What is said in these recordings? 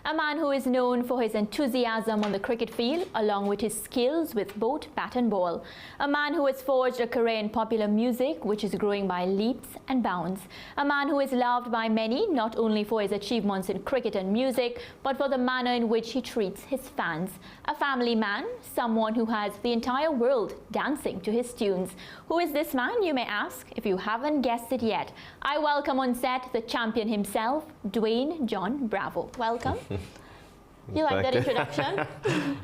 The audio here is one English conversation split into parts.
A man who is known for his enthusiasm on the cricket field, along with his skills with both bat and ball. A man who has forged a career in popular music, which is growing by leaps and bounds. A man who is loved by many, not only for his achievements in cricket and music, but for the manner in which he treats his fans. A family man, someone who has the entire world dancing to his tunes. Who is this man, you may ask, if you haven't guessed it yet? I welcome on set the champion himself, Dwayne John Bravo. Welcome. You like that introduction?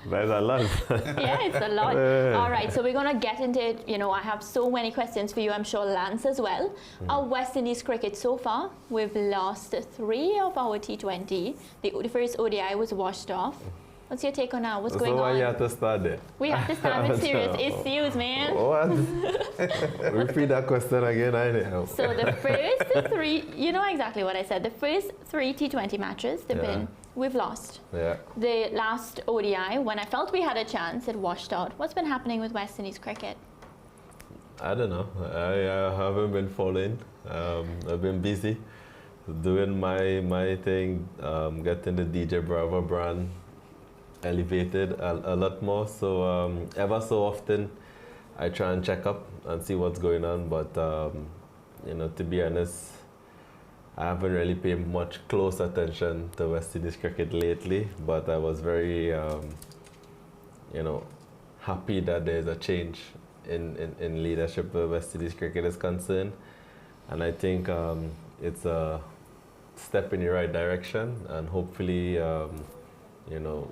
That's a lot. Yeah, it's a lot. All right, so we're going to get into it. You know, I have so many questions for you. I'm sure Lance as well. Our West Indies cricket so far, we've lost 3 of our T20. The first ODI was washed off. What's your take on that? What's going on? So why you have to start there? We have to start with serious issues, man. What? Repeat that question again, I know. So the first 3, you know exactly what I said. The first 3 T20 matches, we've lost. Yeah. The last ODI, when I felt we had a chance, it washed out. What's been happening with West Indies cricket? I don't know. I haven't been following. I've been busy doing my thing, getting the DJ Bravo brand elevated a lot more. So ever so often, I try and check up and see what's going on. But you know, to be honest, I haven't really paid much close attention to West Indies cricket lately. But I was very, you know, happy that there's a change in leadership where West Indies cricket is concerned, and I think it's a step in the right direction, and hopefully, you know,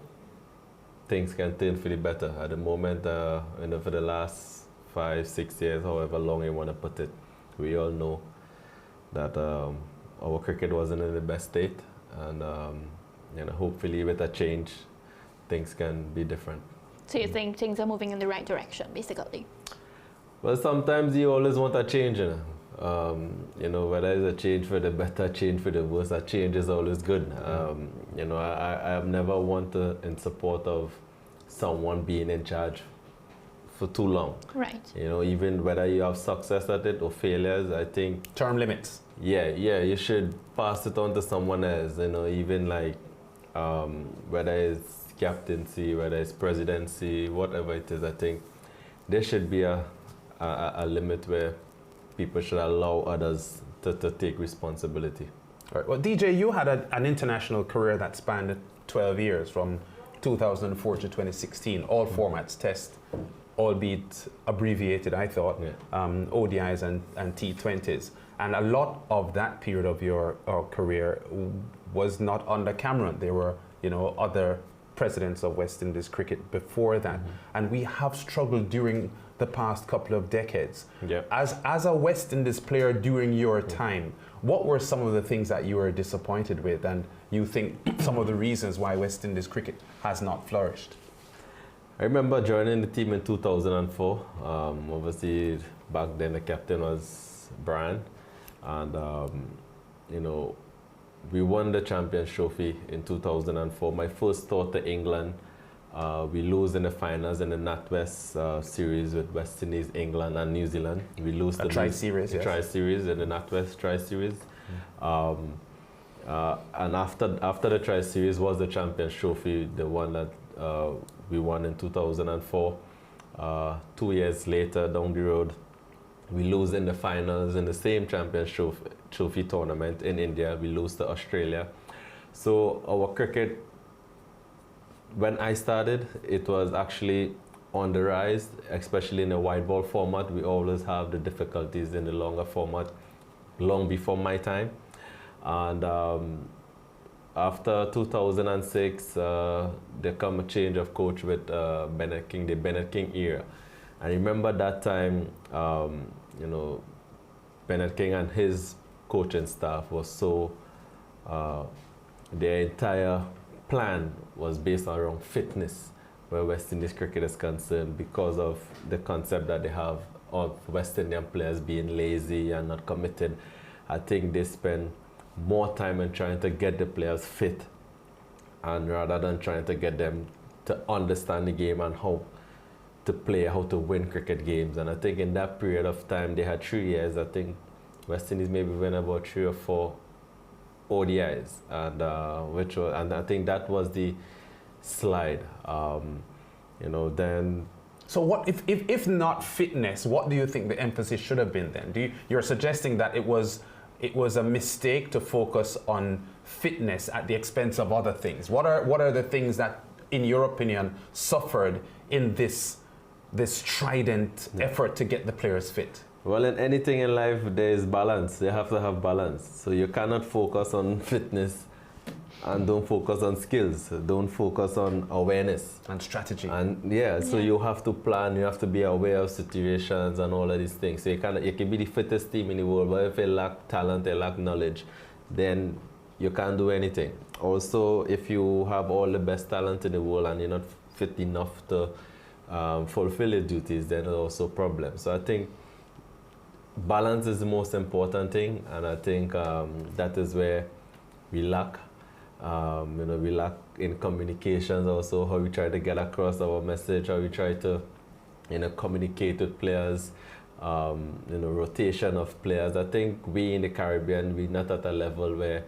things can turn for the better. At the moment, you know, for the last 5-6 years, however long you want to put it, we all know that our cricket wasn't in the best state, and you know, hopefully with a change, things can be different. So you think things are moving in the right direction, basically? Well, sometimes you always want a change, you know, whether it's a change for the better, change for the worse, a change is always good. You know, I have never wanted in support of someone being in charge for too long. Right. You know, even whether you have success at it or failures, I think... Term limits. Yeah, you should pass it on to someone else, you know, even like whether it's captaincy, whether it's presidency, whatever it is, I think there should be a limit where people should allow others to take responsibility. All right. Well, DJ, you had an international career that spanned 12 years, from 2004 to 2016, all formats, test, albeit abbreviated, I thought, ODIs and T20s. And a lot of that period of your career was not under Cameron. There were, you know, other presidents of West Indies cricket before that. And we have struggled during the past couple of decades. Yep. As a West Indies player during your time, what were some of the things that you were disappointed with, and you think some of the reasons why West Indies cricket has not flourished? I remember joining the team in 2004. Obviously, back then the captain was Brian, and you know, we won the Champions Trophy in 2004. My first tour to England, we lose in the finals in the NatWest series with West Indies, England, and New Zealand. We lose the tri-series, yes. Tri-series in the NatWest tri-series. And after the tri-series was the Champions Trophy, the one that we won in 2004. 2 years later, down the road, we lose in the finals in the same Champions Trophy tournament in India. We lose to Australia. So our cricket, when I started, it was actually on the rise, especially in the white ball format. We always have the difficulties in the longer format, long before my time. And after 2006, there come a change of coach with Bennett King, the Bennett King era. I remember that time, you know, Bennett King and his coaching staff was so, their entire plan was based around fitness, where West Indies cricket is concerned, because of the concept that they have of West Indian players being lazy and not committed. I think they spend more time in trying to get the players fit, and rather than trying to get them to understand the game and how to play, how to win cricket games. And I think in that period of time, they had 3 years. I think West Indies maybe won about 3 or 4 ODIs, and and I think that was the slide. Then. So what if not fitness? What do you think the emphasis should have been then? You're suggesting that it was a mistake to focus on fitness at the expense of other things. What are the things that, in your opinion, suffered in this strident effort to get the players fit? Well, in anything in life, there is balance. You have to have balance. So you cannot focus on fitness and don't focus on skills. Don't focus on awareness. And strategy. And so you have to plan, you have to be aware of situations and all of these things. So you can be the fittest team in the world, but if you lack talent, you lack knowledge, then you can't do anything. Also, if you have all the best talent in the world and you're not fit enough to fulfill your duties, then there's also a problem. So I think balance is the most important thing, and I think that is where we lack. We lack in communications also, how we try to get across our message, how we try to, communicate with players, rotation of players. I think we in the Caribbean, we're not at a level where,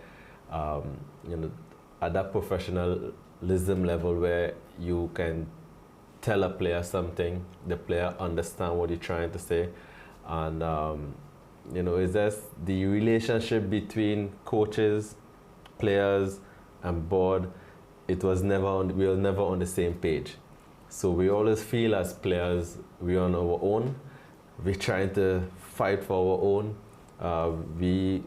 at that professionalism level where you can tell a player something, the player understand what you're trying to say. And, it's just the relationship between coaches, players, and board, we were never on the same page. So we always feel as players, we're on our own. We're trying to fight for our own.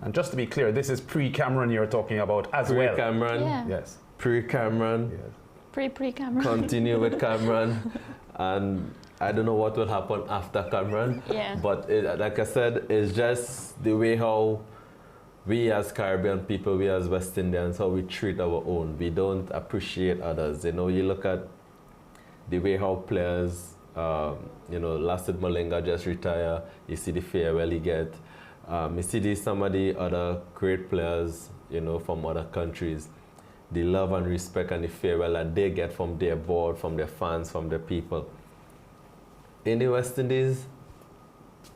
And just to be clear, this is pre-Cameron you're talking about as well. Pre-Cameron, yes. Pre-Cameron, yes. Pre-Cameron. Continue with Cameron, and I don't know what will happen after Cameron. Yeah. But like I said, it's just the way how we as Caribbean people, we as West Indians, how we treat our own. We don't appreciate others. You look at the way how players, Lasted Malinga just retire. You see the farewell he get. You see some of the other great players, from other countries. The love and respect and the farewell that they get from their board, from their fans, from their people. In the West Indies,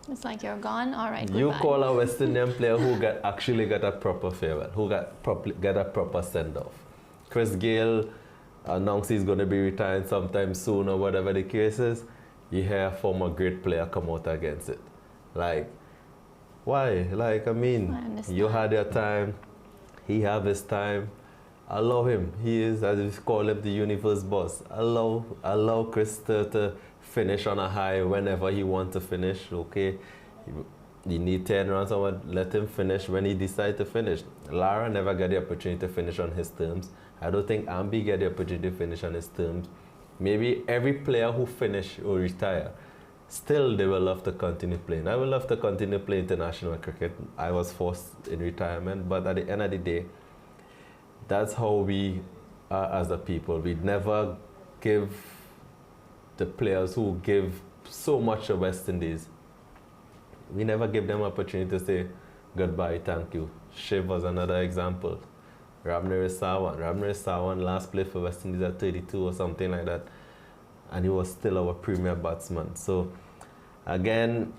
it's like you're gone. All right. You goodbye. call a West Indian player who actually got a proper farewell, who got a proper send off. Chris Gayle announced he's going to be retiring sometime soon, or whatever the case is. You hear a former great player come out against it. Like, why? Like, you had your time, he have his time. Allow him. He is, as we call him, the universe boss. Allow Chris to finish on a high whenever he wants to finish, okay? You need 10 runs, or let him finish when he decides to finish. Lara never got the opportunity to finish on his terms. I don't think Ambi get the opportunity to finish on his terms. Maybe every player who finish or retire, still they will love to continue playing. I will love to continue playing international cricket. I was forced in retirement, but at the end of the day, that's how we are as a people. We never give the players who give so much to West Indies, we never give them opportunity to say goodbye, thank you. Shiv was another example. Rabner Sawan last played for West Indies at 32 or something like that, and he was still our premier batsman. So again,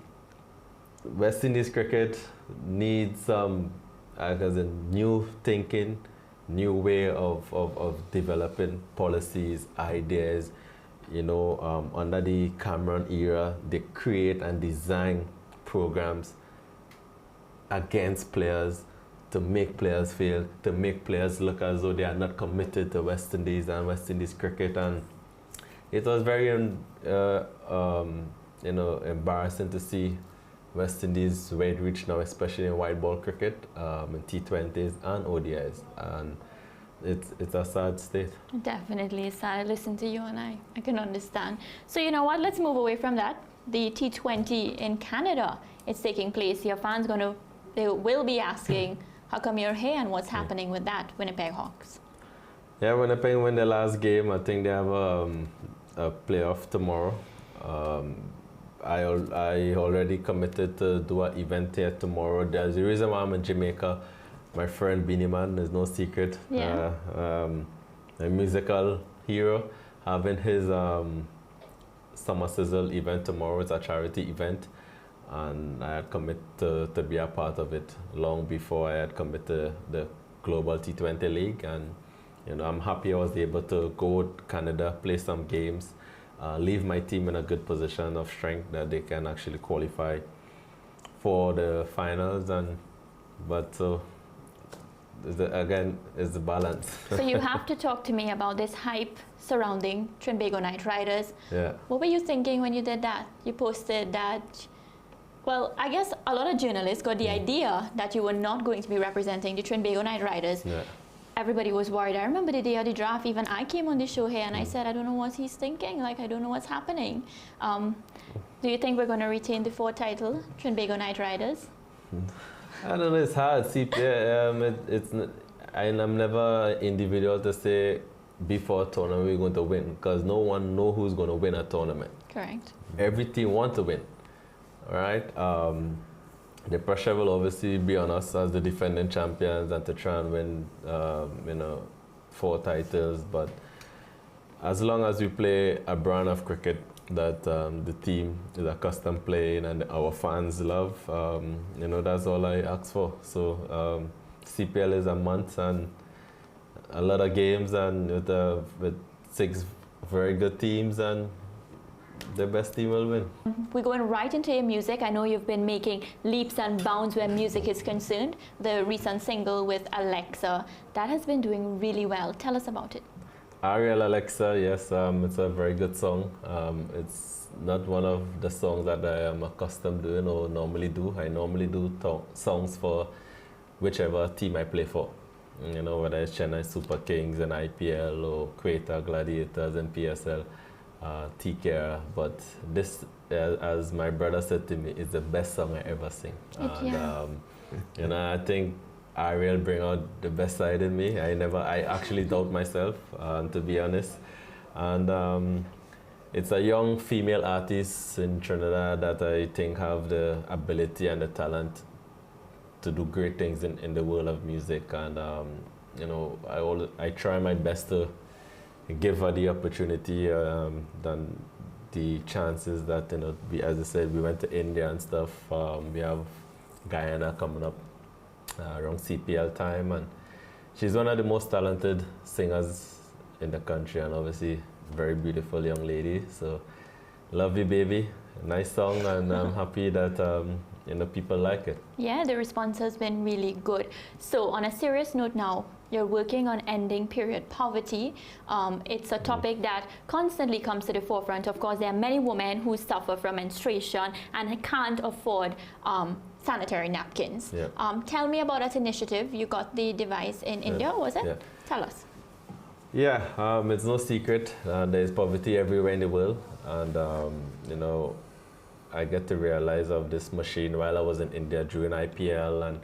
West Indies cricket needs some new thinking, new way of developing policies, ideas. Under the Cameron era, they create and design programs against players to make players fail, to make players look as though they are not committed to West Indies and West Indies cricket. And it was very, embarrassing to see West Indies where it reached now, especially in white ball cricket, in T20s and ODIs. And it's a sad state. Definitely sad. I listen to you and I can understand. So you know what? Let's move away from that. The T20 in Canada is taking place. Your fans they will be asking, how come you're here and what's happening with that, Winnipeg Hawks? Yeah, Winnipeg win the last game. I think they have a playoff tomorrow. I already committed to do an event here tomorrow. There's a reason why I'm in Jamaica. My friend Beanie Man, there's no secret. Yeah. A musical hero, having his Summer Sizzle event tomorrow. It's a charity event, and I had committed to be a part of it long before I had committed the Global T20 League, and I'm happy I was able to go to Canada, play some games, leave my team in a good position of strength that they can actually qualify for the finals. But again, it's the balance. So you have to talk to me about this hype surrounding Trinbago Knight Riders. Yeah. What were you thinking when you did that? You posted that, well, I guess a lot of journalists got the idea that you were not going to be representing the Trinbago Knight Riders. Yeah. Everybody was worried. I remember the day of the draft, even I came on the show here and I said, I don't know what he's thinking. Like, I don't know what's happening. Do you think we're going to retain the 4th title, Trinbago Knight Riders? I don't know, it's hard. See, I'm never an individual to say before a tournament we're going to win, because no one knows who's going to win a tournament. Correct. Every team wants to win, all right? The pressure will obviously be on us as the defending champions and to try and win, 4 titles. But as long as we play a brand of cricket that the team is accustomed playing and our fans love, that's all I ask for. So CPL is a month and a lot of games, and with 6 very good teams, and the best team will win. We're going right into your music. I know you've been making leaps and bounds where music is concerned. The recent single with Alexa, that has been doing really well. Tell us about it. Ariel Alexa, yes, it's a very good song. It's not one of the songs that I am accustomed doing or normally do. I normally do songs for whichever team I play for. Whether it's Chennai Super Kings and IPL or Quetta Gladiators and PSL, TKR. But this, as my brother said to me, is the best song I ever sing. And I think Ariel bring out the best side in me. I actually doubt myself, to be honest. And it's a young female artist in Trinidad that I think have the ability and the talent to do great things in the world of music. And I try my best to give her the opportunity, than the chances that, as I said, we went to India and stuff. We have Guyana coming up around CPL time, and she's one of the most talented singers in the country, and obviously very beautiful young lady. So love you, baby. Nice song, and I'm happy that people like it. Yeah, the response has been really good. So on a serious note now, you're working on ending period poverty. It's a topic that constantly comes to the forefront. Of course, there are many women who suffer from menstruation and can't afford sanitary napkins. Yeah. Tell me about that initiative. You got the device in India, was it? Yeah. Tell us. Yeah, it's no secret. There's poverty everywhere in the world, and I get to realize of this machine while I was in India during IPL, and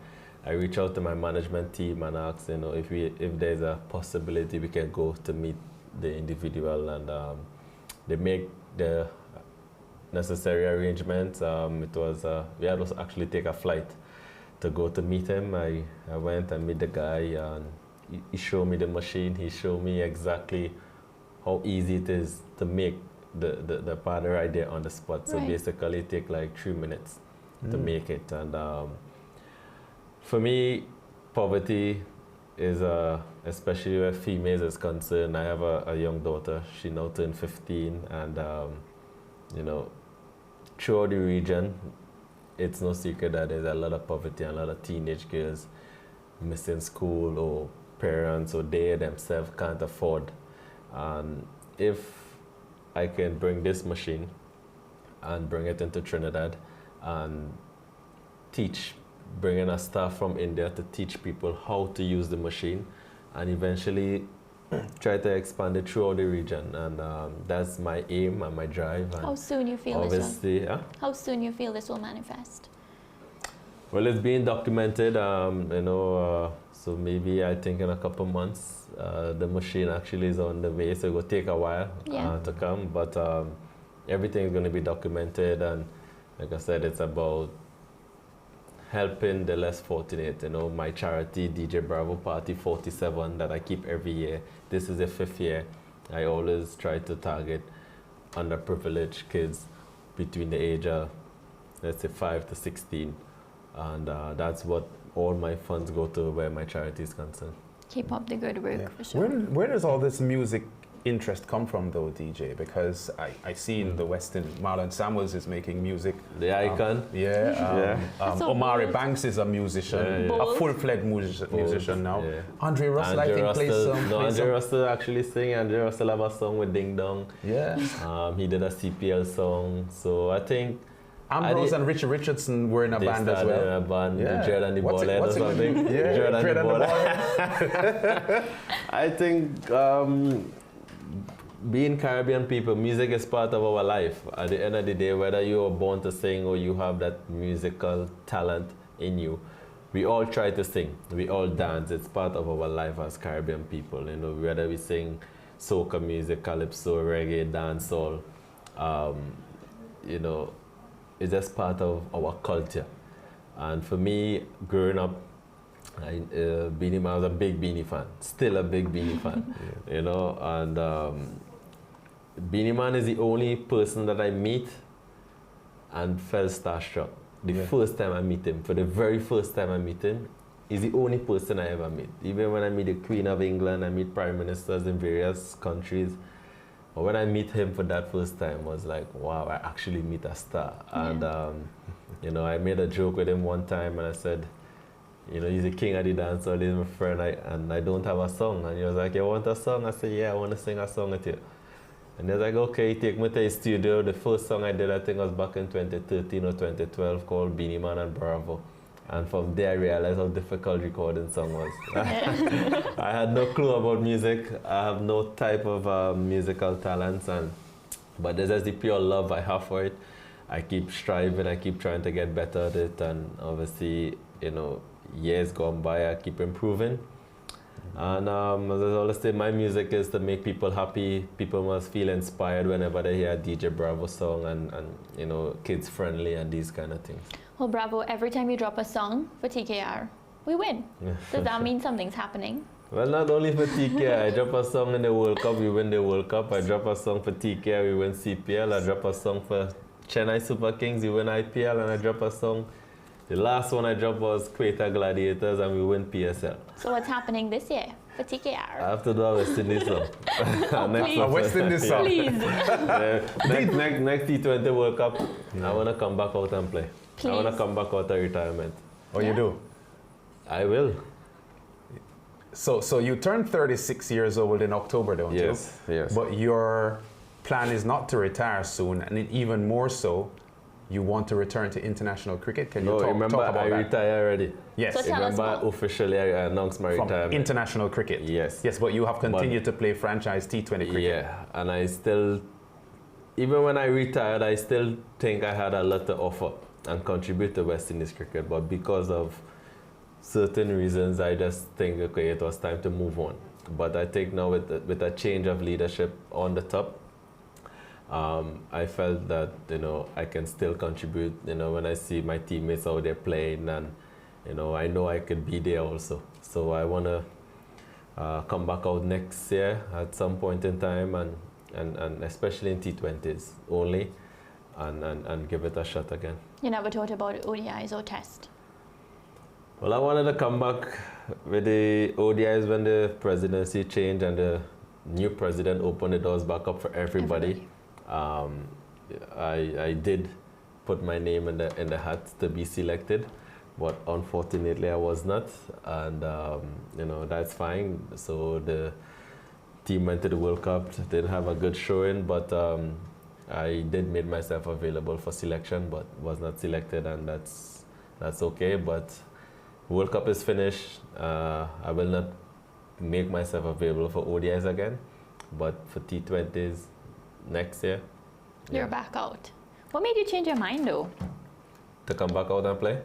I reach out to my management team and ask, if there's a possibility we can go to meet the individual, and they make the necessary arrangements. We had to actually take a flight to go to meet him. I went and meet the guy, and he showed me the machine. He showed me exactly how easy it is to make the powder right there on the spot. So Right. basically it takes like 3 minutes to make it. And for me, poverty is, especially where females is concerned. I have a young daughter. She now turned 15, and throughout the region, it's no secret that there's a lot of poverty and a lot of teenage girls missing school, or parents or they themselves can't afford. And if I can bring this machine and bring it into Trinidad and bringing a staff from India to teach people how to use the machine, and eventually try to expand it throughout the region. And that's my aim and my drive. And How soon you feel this obviously, How soon you feel this will manifest? Well, it's being documented, so maybe I think in a couple months, the machine actually is on the way, so it will take a while to come, but everything is going to be documented, and like I said, it's about helping the less fortunate. My charity, DJ Bravo Party 47, that I keep every year. This is the 5th year. I always try to target underprivileged kids between the age of, let's say, 5 to 16. And that's what all my funds go to where my charity is concerned. Keep up the good work, for sure. Where does all this music interest come from, though, DJ? Because I see in the Western, Marlon Samuels is making music. The icon. So Omari bold. Banks is a musician, a full-fledged musician now. Yeah. Andre Russell, I think, plays some. No, Andre Russell actually sing. Andre Russell have a song with Ding Dong. Yeah. He did a CPL song. So I think Ambrose and Richard Richardson were in a they band as started well. in a band, Yeah. Dread and the What's it- Ballhead or what's it gonna something. be? Yeah, Dread and Dread the and the Ballhead. I think being Caribbean people, music is part of our life. At the end of the day, whether you are born to sing or you have that musical talent in you, we all try to sing. We all dance. It's part of our life as Caribbean people. You know, whether we sing soca music, calypso, reggae, dancehall, you know, it's just part of our culture. And for me, growing up, Beanie Man, I was a big Beanie fan, still a big Beanie fan, you know, and Beanie Man is the only person that I meet and felt starstruck. The first time I meet him, for the very first time I meet him, he's the only person I ever meet. Even when I meet the Queen of England, I meet prime ministers in various countries. But when I meet him for that first time, I was like, wow, I actually meet a star. And, you know, I made a joke with him one time and I said, you know, he's the king of the dance, so he's my friend, and I don't have a song. And he was like, you want a song? I said, yeah, I want to sing a song with you. And he was like, okay, take me to his studio. The first song I did, I think, was back in 2013 or 2012, called Beanie Man and Bravo. And from there, I realized how difficult recording song was. I had no clue about music. I have no type of musical talents, but there's just the pure love I have for it. I keep striving. I keep trying to get better at it, and obviously, you know, years gone by, I keep improving. And as I always say, my music is to make people happy. People must feel inspired whenever they hear a DJ Bravo song, and you know, kids friendly and these kind of things. Well, Bravo, every time you drop a song for TKR, we win. Does that mean something's happening? Well, not only for TKR. I drop a song in the World Cup, we win the World Cup. I drop a song for TKR, we win CPL. I drop a song for Chennai Super Kings, we win IPL. And I drop a song, the last one I dropped was Quetta Gladiators, and we win PSL. So what's happening this year for TKR? I have to do a West Indies song. Please. A West Indies song. Please. Next T20 World Cup, I want to come back out and play. Please. I want to come back out of retirement. Oh, you do? I will. So you turned 36 years old in October, don't you? Yes. But your plan is not to retire soon, and even more so, you want to return to international cricket. Can you talk about I that? retired already. Yes. So tell us Remember, more. officially I announced my From retirement. international cricket. Yes. Yes, but you have continued to play franchise T20 cricket. Yeah, and I still, even when I retired, I still think I had a lot to offer and contribute to West Indies cricket. But because of certain reasons, I just think, okay, it was time to move on. But I think now with a change of leadership on the top, I felt that, you know, I can still contribute, you know, when I see my teammates out there playing, and, you know I could be there also. So I want to come back out next year at some point in time, and especially in T20s only, and give it a shot again. You never thought about ODIs or test? Well, I wanted to come back with the ODIs when the presidency changed and the new president opened the doors back up for everybody. I did put my name in the hat to be selected, but unfortunately I was not, and you know, that's fine. So the team went to the World Cup, didn't have a good showing, but I did make myself available for selection, but was not selected, and that's okay. But World Cup is finished. I will not make myself available for ODIs again, but for T20s next year. You're back out. What made you change your mind though? To come back out and play?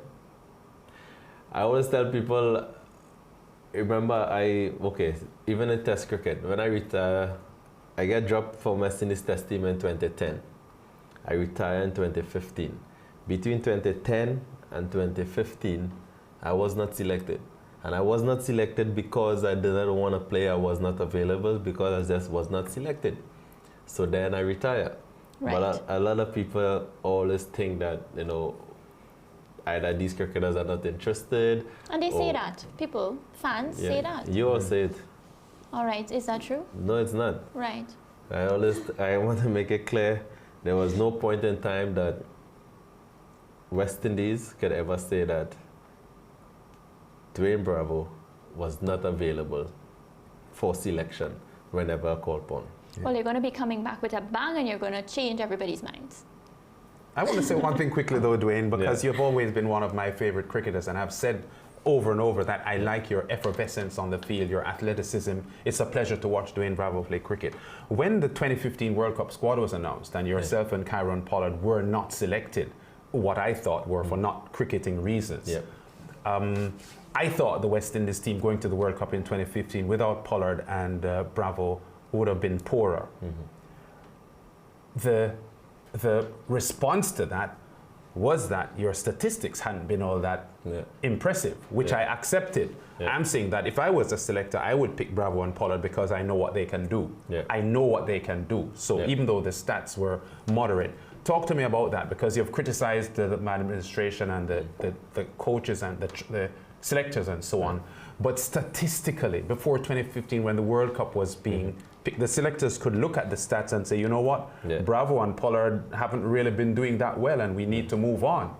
I always tell people, remember even in test cricket, when I retire, I get dropped from West Indies test team in 2010. I retire in 2015. Between 2010 and 2015, I was not selected. And I was not selected because I didn't want to play, I was not available, because I just was not selected. So then I retired. Right. But a lot of people always think that, you know, either these cricketers are not interested. And they say that. People, fans say that. You all say it. All right, is that true? No, it's not. Right. I want to make it clear, there was no point in time that West Indies could ever say that Dwayne Bravo was not available for selection whenever called upon. Yeah. Well, you're going to be coming back with a bang and you're going to change everybody's minds. I want to say one thing quickly though, Dwayne, because you've always been one of my favorite cricketers, and I've said over and over that I like your effervescence on the field, your athleticism. It's a pleasure to watch Dwayne Bravo play cricket. When the 2015 World Cup squad was announced and yourself and Kyron Pollard were not selected, what I thought were for not cricketing reasons, I thought the West Indies team going to the World Cup in 2015 without Pollard and Bravo would have been poorer. The response to that was that your statistics hadn't been all that impressive, which I accepted. I'm saying that if I was a selector, I would pick Bravo and Pollard because I know what they can do. I know what they can do. So even though the stats were moderate, talk to me about that, because you've criticized the administration and the coaches and the selectors and so on. But statistically, before 2015, when the World Cup was being picked, the selectors could look at the stats and say, you know what, Bravo and Pollard haven't really been doing that well and we need to move on.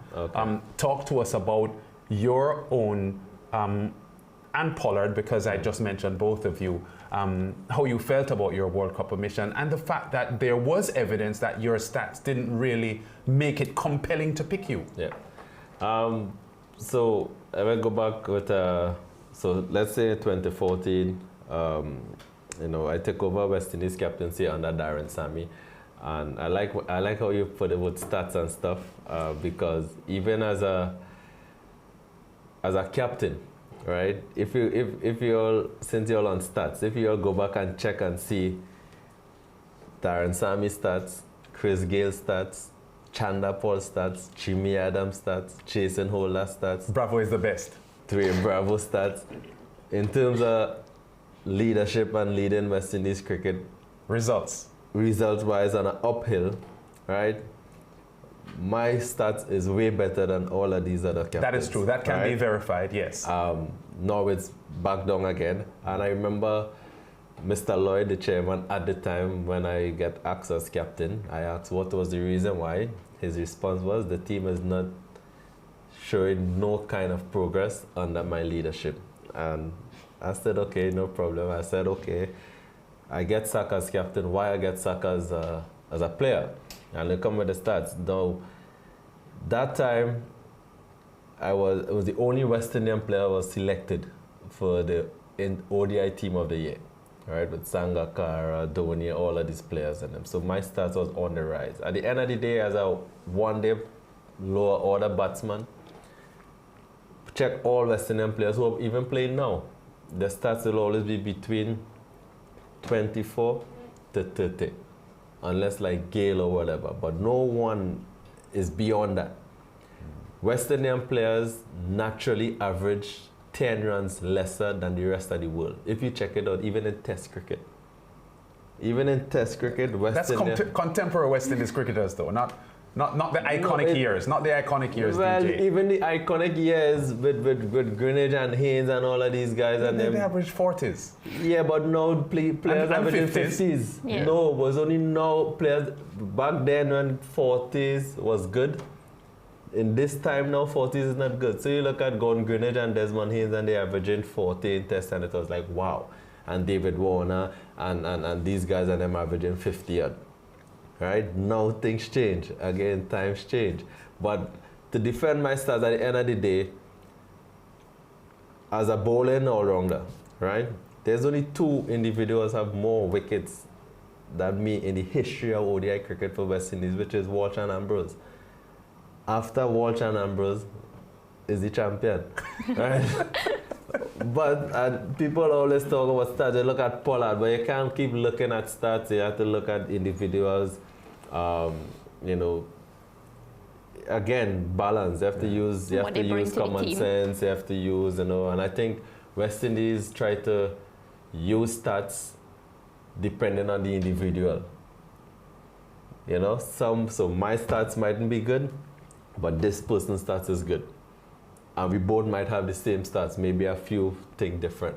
Talk to us about your own, and Pollard, because I just mentioned both of you, how you felt about your World Cup mission and the fact that there was evidence that your stats didn't really make it compelling to pick you. So I will go back with, so let's say 2014, you know, I took over West Indies captaincy under Darren Sammy, and I like how you put it with stats and stuff, because even as a captain, right? If you all, since you're on stats, if you all go back and check and see Darren Sammy stats, Chris Gale stats, Chanda Paul stats, Jimmy Adams stats, Jason Holder stats. Bravo is the best. Dwayne Bravo stats. In terms of leadership and leading West Indies cricket, results-wise on an uphill, right? My stats is way better than all of these other captains. That is true. That can be verified, yes. Now it's back down again. And I remember Mr. Lloyd, the chairman, at the time when I get asked as captain, I asked what was the reason why. His response was, the team is not showing no kind of progress under my leadership. And I said, okay, no problem. I said, okay, I get sacked as captain. Why I get sacked as a player? And they come with the stats. Now, that time, it was the only West Indian player was selected for the ODI team of the year, right? With Sangakkara, Dhoni, all of these players and them. So my stats was on the rise. At the end of the day, as a one-day lower order batsman, check all West Indian players who are even playing now. The stats will always be between 24 to 30, unless like Gale or whatever. But no one is beyond that. West Indian players naturally average 10 runs lesser than the rest of the world. If you check it out, even in Test cricket. Even in Test cricket, West Indian... That's contemporary West Indies cricketers though, not the iconic years, not the iconic years, well, DJ. Even the iconic years with Greenidge and Haynes and all of these guys. And they average 40s. Yeah, but now players averaging 50s. Yeah. No, it was only now players, back then when 40s was good. In this time now, 40s is not good. So you look at Gordon Greenidge and Desmond Haynes and they're averaging 40 in Test, and it was like, wow. And David Warner and these guys and them averaging 50 odd. Right? Now things change. Again, times change. But to defend my stats at the end of the day, as a bowling all-rounder, right? There's only two individuals have more wickets than me in the history of ODI cricket for West Indies, which is Walsh and Ambrose. After Walsh and Ambrose is the champion, right? But people always talk about stats. They look at Pollard, but you can't keep looking at stats. You have to look at individuals. You know, again, balance. You have to use common sense. You have to use, you know. And I think West Indies try to use stats depending on the individual. You know, so my stats mightn't be good. but this person's stats is good. And we both might have the same stats, maybe a few things different.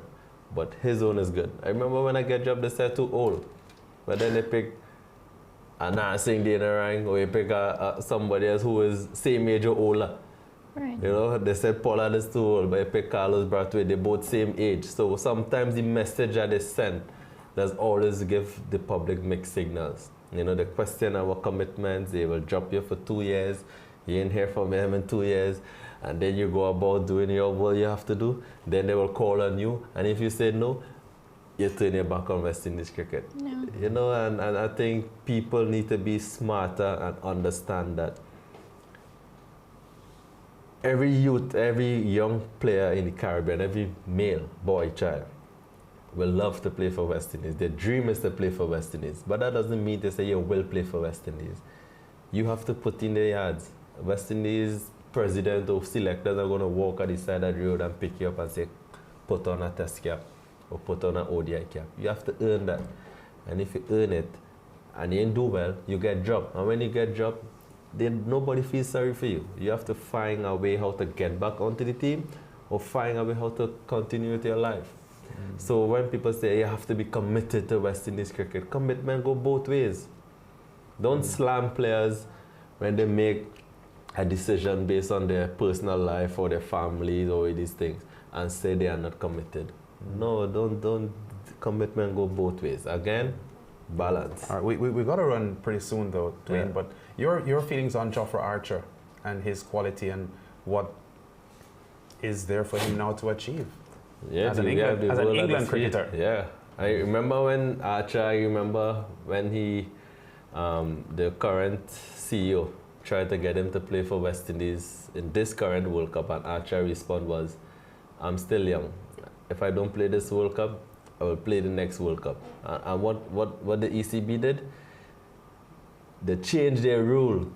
But his own is good. I remember when I get job, they said too old. But then they pick a nursing day in a rank, or you pick somebody else who is same age or older. Right. You know, they said Pollard is too old, but you pick Carlos Brathwaite, they both same age. So sometimes the message that they send does always give the public mixed signals. You know, they question our commitments, they will drop you for 2 years, you ain't hear from them in 2 years, and then you go about doing your what you have to do, then they will call on you, and if you say no, you turn your back on West Indies cricket. No. You know, and I think people need to be smarter and understand that every youth, every young player in the Caribbean, every male, boy, child, will love to play for West Indies. Their dream is to play for West Indies. But that doesn't mean to say you will play for West Indies. You have to put in the yards. West Indies president or selectors are going to walk at the side of the road and pick you up and say, put on a test cap or put on an ODI cap. You have to earn that. And if you earn it and you ain't do well, you get dropped. And when you get dropped, then nobody feels sorry for you. You have to find a way how to get back onto the team or find a way how to continue with your life. So when people say you have to be committed to West Indies cricket, commitment go both ways. Don't slam players when they make a decision based on their personal life or their families or these things and say they are not committed. No, don't. Commitment go both ways. Again, balance. All right, we got to run pretty soon though, Dwayne, Yeah. but your feelings on Jofra Archer and his quality and what is there for him now to achieve? Yeah, As an England cricketer. Yeah. I remember when Archer, I remember when he, the current CEO, tried to get him to play for West Indies in this current World Cup, and Archer's response was, I'm still young. If I don't play this World Cup, I will play the next World Cup. And what the ECB did, they changed their rule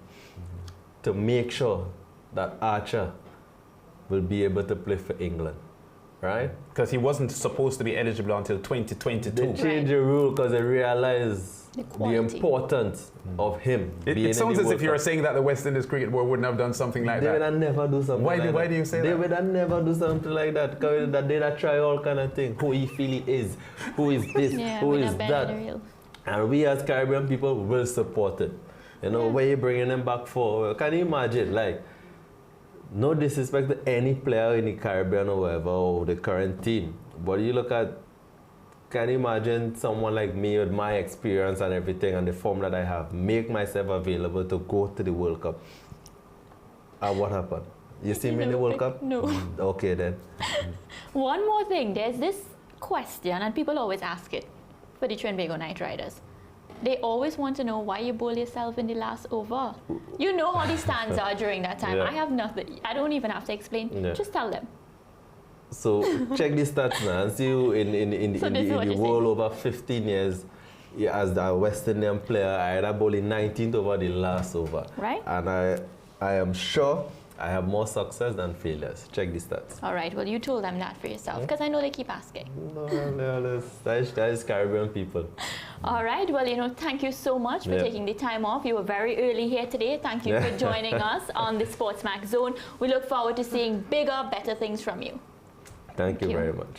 to make sure that Archer will be able to play for England. Right? Because he wasn't supposed to be eligible until 2022. They changed the rule because they realized the importance of him being It sounds in the as if World you're Cup. saying that the West Indies Cricket Board wouldn't have done something like They that. would never do something Why like that. why do you say They that? would never do something like that because they try all kind of things. Who he feel he is, who is this, Yeah, who we're is not bending that. the real. And we as Caribbean people will support it. You know, where you bringing them back for? Can you imagine, like, no disrespect to any player in the Caribbean or whatever, or the current team, but you look at, can you imagine someone like me with my experience and everything and the form that I have, make myself available to go to the World Cup? And what happened? You see me in the World Cup? No. Okay then. One more thing, there's this question, and people always ask it for the Trinbago Knight Riders. They always want to know why you bowl yourself in the last over. You know how the stands are during that time. Yeah. I have nothing. I don't even have to explain. Yeah. Just tell them. So check the stats now and see you in So this is what the you're world saying. over 15 years. Yeah, as the West Indian player, I had a bowling 19th over the last over. Right. And I am sure I have more success than failures. Check the stats. All right, well, you told them that for yourself, because I know they keep asking. No, that is Caribbean people. All right, well, thank you so much for Yeah. taking the time off. You were very early here today. Thank you for joining us on the SportsMax Zone. We look forward to seeing bigger, better things from you. Thank you you. very much.